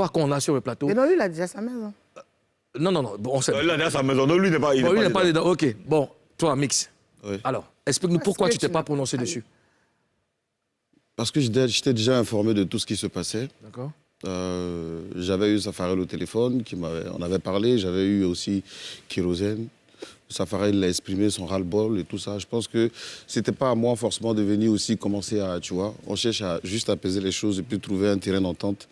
l'histoire qu'on a sur le plateau... Mais non, lui, il a déjà sa maison. Non. Bon, on sait. Il a déjà sa maison. Non, lui, il n'est pas, Bon, lui, il n'est pas dedans. OK. Bon, toi, Mix. Oui. Alors, explique-nous pourquoi tu t'es pas prononcé dessus. Parce que j'étais déjà informé de tout ce qui se passait. D'accord. J'avais eu Safarel au téléphone, on avait parlé. J'avais eu aussi Kérosène. Safarel a exprimé son ras-le-bol et tout ça. Je pense que c'était pas à moi forcément de venir aussi commencer à, tu vois, on cherche à juste apaiser les choses et puis trouver un terrain d'entente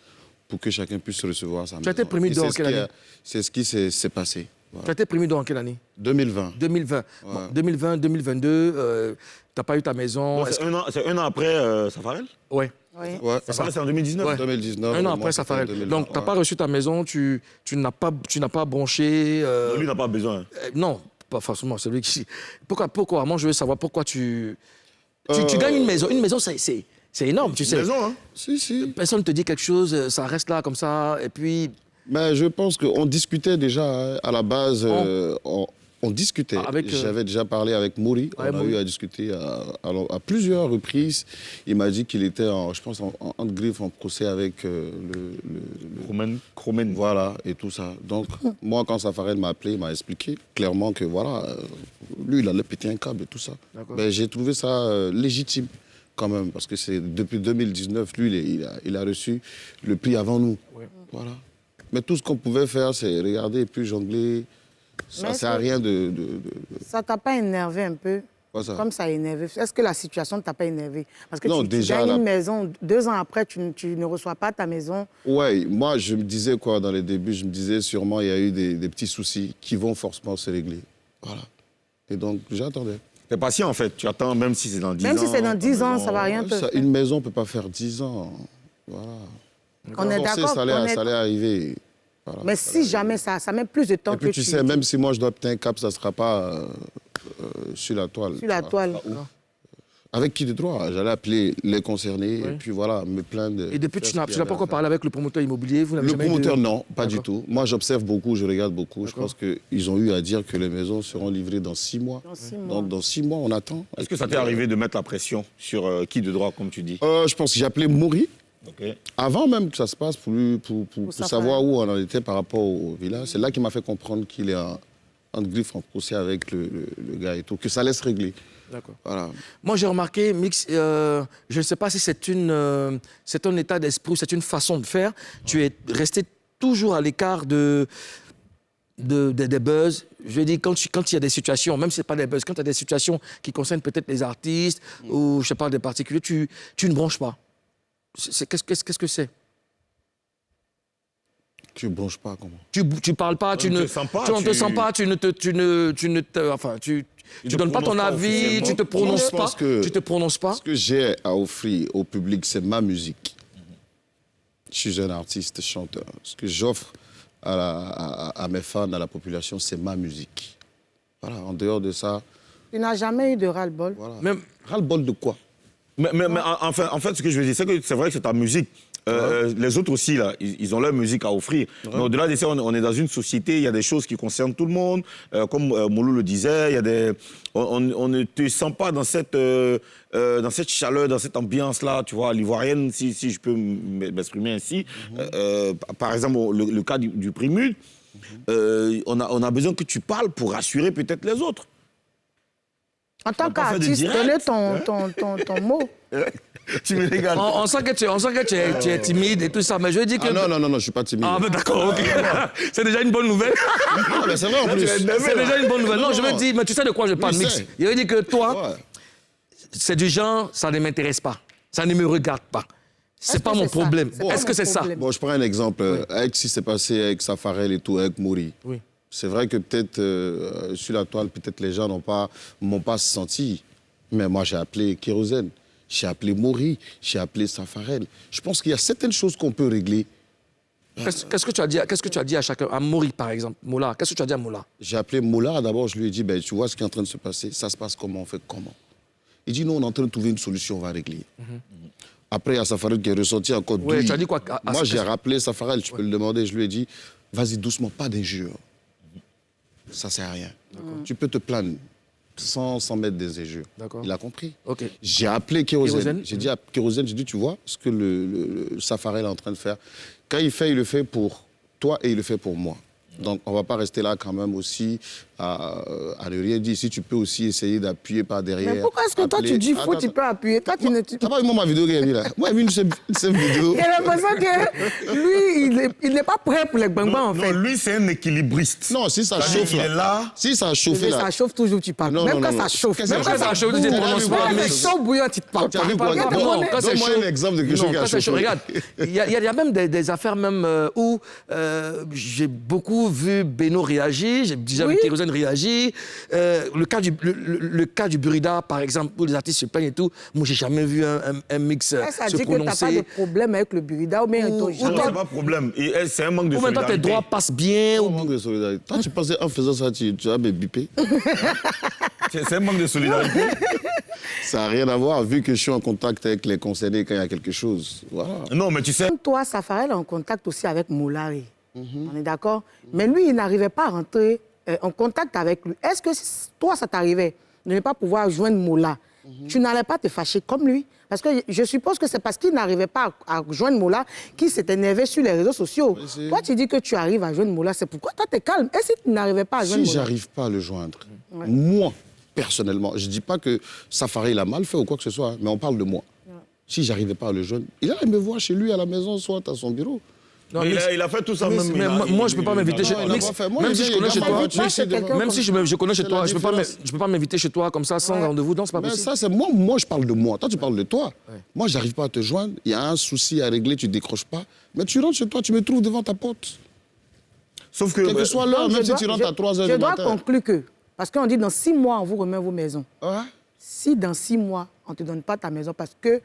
pour que chacun puisse recevoir sa maison. Tu as été premier dans quelle année? C'est ce qui s'est passé. Voilà. Tu as été premier dans quelle année? 2020. 2020. Ouais. Bon, 2020, 2022, tu n'as pas eu ta maison. C'est un an après Safarel? Ouais. Oui. Ouais. Safarel, c'est en 2019? Ouais. 2019. Un an après Safarel. Donc, tu n'as pas reçu ta maison, tu n'as pas bronché. Non, lui n'a pas besoin. Non, pas forcément. Celui qui... Pourquoi? Moi, je veux savoir pourquoi tu gagnes une maison. Une maison, c'est énorme, tu sais. Une maison, hein? Si. Personne ne te dit quelque chose, ça reste là comme ça, et puis... Mais je pense qu'on discutait déjà, hein, à la base, on discutait. J'avais déjà parlé avec Mouri, on a eu à discuter à plusieurs reprises. Il m'a dit qu'il était, je pense, en griffe, en procès avec Kromen. Voilà, et tout ça. Donc, moi, quand Safarel m'a appelé, il m'a expliqué clairement que, voilà, lui, il allait péter un câble et tout ça. Mais j'ai trouvé ça légitime, quand même, parce que c'est depuis 2019, lui, il a reçu le prix avant nous. Ouais. Voilà. Mais tout ce qu'on pouvait faire, c'est regarder et puis jongler. Ça ne sert à rien de... Ça t'a pas énervé un peu? Ça? Comme ça a énervé. Est-ce que la situation ne t'a pas énervé? Parce que non, tu déjà, gagnes une maison, 2 ans après, tu ne reçois pas ta maison. Oui, moi, je me disais quoi dans les débuts? Je me disais sûrement il y a eu des petits soucis qui vont forcément se régler. Voilà. Et donc, j'attendais. T'es patient, en fait. Tu attends, même si c'est dans 10 ans. Même si c'est dans 10 ans, ça ne va rien te faire. Une maison ne peut pas faire 10 ans. Voilà. On est d'accord. Ça allait arriver. Voilà, mais si jamais ça met plus de temps et puis, tu sais, même si moi je dois péter un cap, ça ne sera pas sur la toile. Sur la toile. Avec qui de droit? J'allais appeler les concernés et puis voilà, me plaindre. Et depuis, tu n'as pas encore parlé avec le promoteur immobilier? Le promoteur, non, pas du tout. Moi, j'observe beaucoup, je regarde beaucoup. Je pense qu'ils ont eu à dire que les maisons seront livrées dans 6 mois. Donc, dans 6 mois, on attend. Est-ce que ça t'est arrivé de mettre la pression sur qui de droit, comme tu dis? Je pense que j'ai appelé Mouri. Okay. Avant même que ça se passe, pour savoir où on en était par rapport au village, c'est là qu'il m'a fait comprendre qu'il est en griffe, en procès avec le gars et tout, que ça laisse régler. D'accord. Voilà. Moi, j'ai remarqué, Mix, je ne sais pas si c'est un état d'esprit, c'est une façon de faire. Tu es resté toujours à l'écart des buzz. Je veux dire, quand il y a des situations, même si ce n'est pas des buzz, quand il y a des situations qui concernent peut-être les artistes ou, je sais pas, des particuliers, tu ne branches pas. Qu'est-ce que c'est? Tu ne bronches pas, comment? Tu parles pas, tu ne te sens pas, tu donnes pas ton avis, tu te prononces pas. Tu te prononces pas. Ce que j'ai à offrir au public, c'est ma musique. Je suis un artiste, chanteur. Ce que j'offre à mes fans, à la population, c'est ma musique. Voilà, en dehors de ça... Tu n'as jamais eu de ras-le-bol? Voilà. Même ras-le-bol de quoi? Mais en fait, ce que je veux dire, c'est que c'est vrai que c'est ta musique. Les autres aussi, là, ils ont leur musique à offrir. Mais au-delà de ça, on est dans une société, il y a des choses qui concernent tout le monde. Comme Moulou le disait, il y a on ne te sent pas dans cette chaleur, dans cette ambiance-là, tu vois, l'ivoirienne, si je peux m'exprimer ainsi. Par exemple, le cas du Primude, on a besoin que tu parles pour rassurer peut-être les autres. En tant qu'artiste, donnez ton mot. Tu me régales. On sent que tu es timide et tout ça, mais je veux dire que... non, je ne suis pas timide. Ah, mais d'accord, OK. C'est déjà une bonne nouvelle. Non, mais c'est vrai en plus. C'est déjà une bonne nouvelle. Non, je veux dire, mais tu sais de quoi je parle, Mix. Je veux dire que toi, c'est du genre, ça ne m'intéresse pas. Ça ne me regarde pas. C'est pas mon problème. Est-ce que c'est ça? Bon, je prends un exemple. Avec ce qui s'est passé avec Safarel et tout, avec Mouri. Oui. C'est vrai que peut-être sur la toile, peut-être les gens m'ont pas senti. Mais moi, j'ai appelé Kérosène, j'ai appelé Mouri, j'ai appelé Safarel. Je pense qu'il y a certaines choses qu'on peut régler. Qu'est-ce que tu as dit à chacun? À Mouri, par exemple. Moula, qu'est-ce que tu as dit à Moula? J'ai appelé Moula, d'abord, je lui ai dit, ben, tu vois ce qui est en train de se passer, ça se passe comment, on fait comment? Il dit, non, on est en train de trouver une solution, on va régler. Après, il y a Safarel qui est ressorti encore. Oui, tu as dit quoi? Moi, j'ai rappelé Safarel, tu peux le demander, je lui ai dit, vas-y doucement, pas d'injures. Ça ne sert à rien. Tu peux te plaindre sans mettre des injures. Il a compris. J'ai appelé Kérosène. J'ai dit à Kérosène, tu vois ce que le Safarel est en train de faire. Quand il fait, il le fait pour toi et il le fait pour moi. Donc, on ne va pas rester là quand même aussi à ne rien dire. Si tu peux aussi essayer d'appuyer par derrière. Mais pourquoi est-ce que toi, tu dis faux, tu peux appuyer? Toi, tu ne... T'as pas vu moi, ma vidéo qu'il a mis là? Moi, j'ai vu une seule vidéo. J'ai l'impression que lui, il n'est pas prêt pour les bang-bang, en fait. Non, lui, c'est un équilibriste. Non, si ça chauffe il là. est là. Si ça chauffe là. Ça chauffe toujours, tu parles. Non, Même non, quand non, ça non. chauffe. Qu'est-ce Même que quand ça ça chauffe, chauffe, tu tu prononces pas, parles. mais- C'est chaud bouillant, tu te parles. Tu as vu quoi? Non, quand c'est chaud. Donne-moi un exemple de quelque chose qui a quand c'est chaud, chauffé. regarde, il y a même des affaires même où j'ai beaucoup vu Beno réagir, j'ai déjà vu Oui. Kérosène réagir. Le cas du Burida, par exemple, où les artistes se plaignent et tout, moi, j'ai jamais vu un mix Ça se dit que tu n'as pas de prononcer. problème avec le burida ou bien ton Ou Non, toi- c'est pas un problème. C'est un manque de Ou maintenant tes solidarité. droits passent bien. Au manque de solidarité. Toi, tu pensais en faisant ça, tu vas me biper? C'est un manque de solidarité. Ça n'a rien à voir, vu que je suis en contact avec les concernés quand il y a quelque chose. Voilà. Non, mais tu sais... Toi, Safarel est en contact aussi avec Moulari. On est d'accord? Mais lui, il n'arrivait pas à rentrer en contact avec lui. Est-ce que toi, ça t'arrivait de ne pas pouvoir joindre Moula? Tu n'allais pas te fâcher comme lui? Parce que je suppose que c'est parce qu'il n'arrivait pas à joindre Moula qu'il s'est énervé sur les réseaux sociaux. Oui, Toi, tu dis que tu arrives à joindre Moula, c'est pourquoi toi, tu es calme. Et si tu n'arrivais pas à joindre Si Moula? j'arrive pas à le joindre, moi, personnellement, je ne dis pas que Safari il a mal fait ou quoi que ce soit, hein, mais on parle de moi. Si j'arrivais pas à le joindre, il allait me voir chez lui à la maison, soit à son bureau. Non, Mais mais- il a fait tout ça mais- même. mais moi, je peux pas m'inviter chez Non, il a Mix. pas fait. Moi, Même il si vient, je connais il chez vient toi, m'inviter chez quelqu'un même si je connais chez C'est toi, la je peux pas m'inviter chez toi comme ça sans rendez-vous. Non, c'est pas Mais possible. ça, c'est moi, je parle de moi. Toi, tu parles de toi. Moi, j'arrive pas à te joindre. Il y a un souci à régler, tu décroches pas. Mais tu rentres chez toi, tu me trouves devant ta porte. Sauf que... Quelle que soit l'heure, Donc, même si tu rentres à 3 heures je du dois matin. conclure que, parce qu'on dit dans 6 mois, on vous remet vos maisons. Ouais. Si dans 6 mois, on ne te donne pas ta maison parce que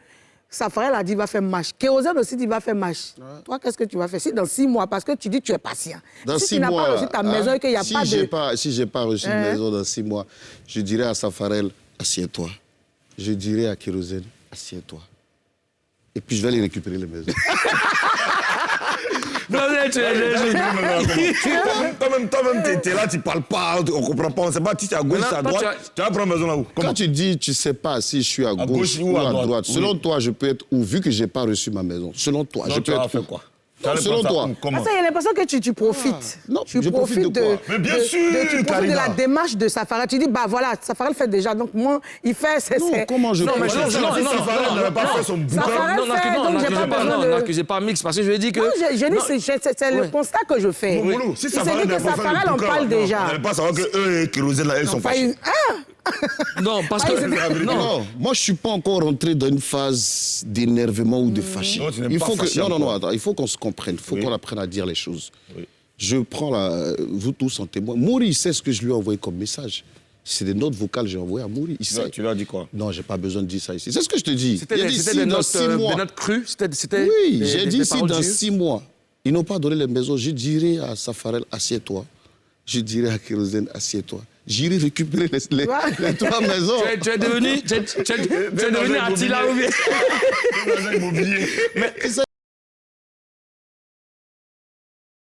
Safarel a dit qu'il va faire match. Kérosène aussi dit qu'il va faire match. Toi, qu'est-ce que tu vas faire? Si dans 6 mois, parce que tu dis que tu es patient. Dans si 6 tu n'as mois, pas reçu ta maison et qu'il n'y a si pas j'ai de... si j'ai pas reçu une maison dans 6 mois, je dirais à Safarel, assieds-toi. Je dirais à Kérosène, assieds-toi. Et puis je vais aller récupérer les maisons. Toi-même, t'es là, tu parles pas, on comprend pas, on sait pas si c'est à gauche, si c'est à droite. Tu vas prendre maison là où? Comment? Quand tu dis, tu sais pas si je suis à gauche ou à droite, selon toi, je peux être où? Vu que j'ai pas reçu ma maison, selon toi, Non, je tu peux vas être faire où? quoi? Non, selon toi. Comment? Parce qu'il y a l'impression que tu profites. non, tu je profite de quoi? Mais bien sûr, tu profites Karina. de la démarche de Safarel. Tu dis, bah voilà, Safarel fait déjà, donc moi, il fait... Non, comment je Non, mais profite? non, Si Safarel n'avait pas fait son bouquin... Safarel Non, fait, donc j'ai pas besoin de- n'accusez pas Mix, parce que je lui ai dit que... Non, je dis, c'est le constat que je fais. Moulou, si Il s'est Safarel dit que n'avait pas fait Safarel le en bouquin, parle on déjà. n'allait pas savoir que eux et Kérosène, là, ils sont Pas fâchés. une... Non, parce que... Non, moi je suis pas encore rentré dans une phase d'énervement ou de fâché. Non, tu n'aimes Il pas faut que fâché non, encore. attends, il faut qu'on se comprenne, il faut Oui. qu'on apprenne à dire les choses. Oui. Je prends vous tous en témoin. Mouri, il sait ce que je lui ai envoyé comme message. C'est des notes vocales que j'ai envoyées à Mouri. Il sait. Tu lui as dit quoi? Non, j'ai pas besoin de dire ça ici. C'est ce que je te dis. C'était Il a dit des si dans notes 6 mois. des notes crues. C'était Oui, des- j'ai des dit si paroles dans dures. 6 mois, ils n'ont pas donné les maisons, je dirai à Safarel, assieds-toi. Je dirai à Kérosène, assieds-toi. J'irai récupérer les 3 maisons. Tu es devenu Attila ou bien... Dans un immobilier. Mais